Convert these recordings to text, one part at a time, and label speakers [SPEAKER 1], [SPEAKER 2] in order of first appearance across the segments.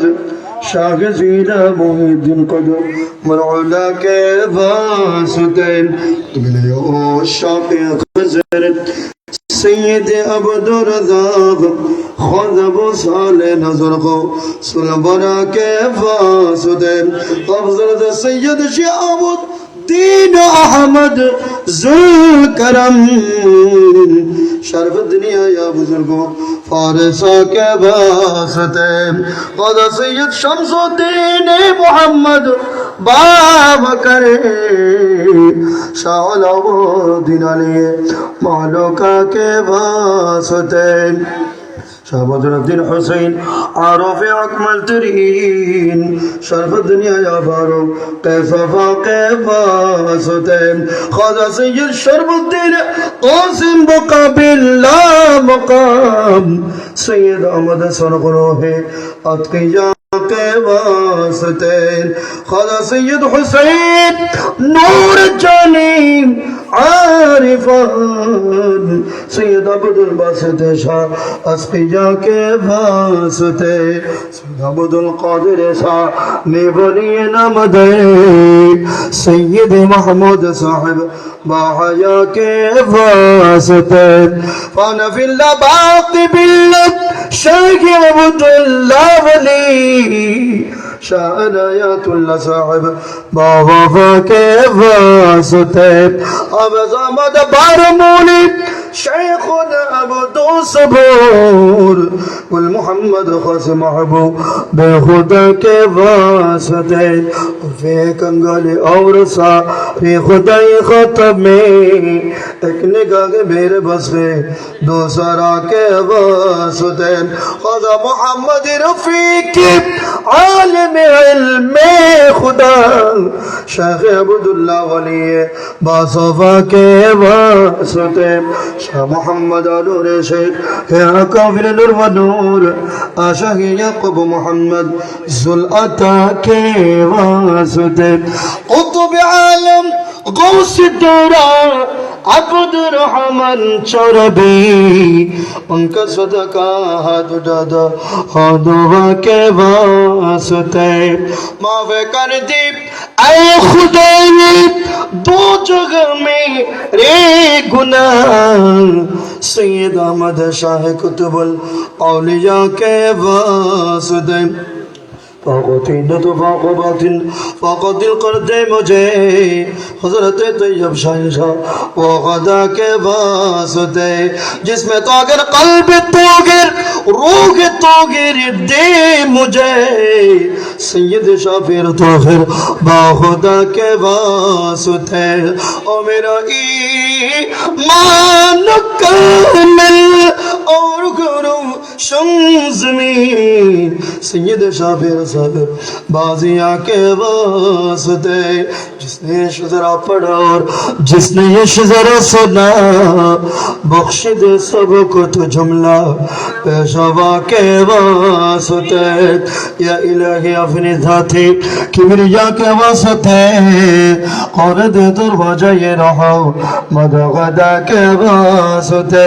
[SPEAKER 1] अहमद शाह जीरा मोहिद्दीन कदर मरौला के वास्ते तुमने ओ शाह हज़रत सैयद अब्दुर्रज़ाक़ ख़ज़ब साले नज़र को सुलबरा के वास्ते हज़रत सैयद शिहाबुद्दीन अहमद ज़ुल करम शर्फ दुनिया या बुजुर्गों फारसा के वास्ते ख़ुदा सैयद शम्सुद्दीन मोहम्मद बाबकर शाहअलाउद्दीन अली मौलका के वास्ते शाह बदरुद्दीन हुसैन आरोफ अकमल तरीन शर्फ दुनिया या बारो कैफा के वास्ते ख्वाजा सैयद शरफुद्दीन कासिम मुक़बिला मकाम सैयद अहमद सरगरोहे अतकिया के वास्ते ख्वाजा सैयद हुसैन नूर जानी आरिफान सैयद अब्दुल बासित शाह अस्किया के वास्ते सैयद अब्दुल कादिर शाह नेबनी नमद सैयद महमूद साहिब बाहया के वास्ते फनफिल्ला बाक़ी बिल्ला शाह अब्दुल्ला वली शाहनायातुल्ला साहिब बाबा के वास्ते अब ज़मद बारमूली शेखुन अब्दु सबूर कुल मोहम्मद खास महबूब बेखुदा के वास्ते वे कंगाल और सा वे खुदाई खतब में एक निगाह मेरे बस में दो सरा के वास्ते खुदा मोहम्मद रफीक आलिम इल्मे खुदा शेख अब्दुल्ला वली बासफा के वास्ते शाह मोहम्मद नूर शेख काफिल नूर व नूर आशा याकूब मोहम्मद जुल अता के वास्ते कुतुब आलम गौस दौरा अब्दुर्रहमान चौरबी उनका सदका हाथ दादा हादवा के वास्ते माफ़ कर दे ऐ खुदा दो जगह में रे गुनाह सैयद अहमद शाह कुतुबुल औलिया के वास्ते फ़ाक़तिन तो फ़ाक़बातिन फ़ाक़दिल कर दे मुझे हज़रत तैयब शाह वग़दा के वास्ते जिसमें तो अगर क़ल्ब तोगिर रूह तोगिर दे मुझे सैयद शाफिर तोगिर बाखुदा के वास्ते ओ मेरा ईमान कामिल और गुरु शम्ज़मीन सैयद शाफिर बाजिया के वास्ते जिसने शजरा पढ़ा और जिसने ये शजरा सुना बख्श दे सबको तो जुमला पेशवा के वास्ते या इलाही अपनी जाती किबरिया के वास्ते और दे दरवाजा ये रहो मदगदा के वास्ते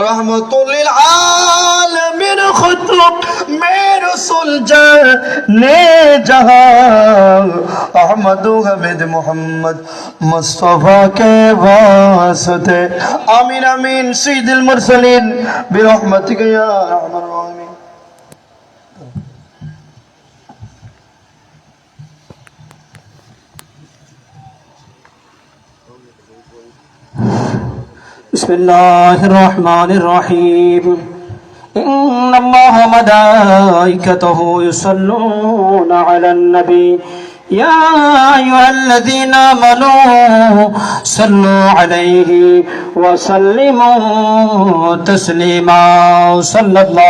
[SPEAKER 1] रहमतुल लिल आलमीन खुतब मेरे सुलझा ने जहां अहमद हमीद मोहम्मद मुस्तफा के वास्ते आमीन आमीन सय्यिदुल मुरसलीन बिरहमतिक या अरहमर राहिमीन। बिस्मिल्लाहिर रहमानिर रहीम إن الله وملائكته يصلون على النبي يا أيها الذين آمنوا صلوا عليه وسلموا تسليما صلى الله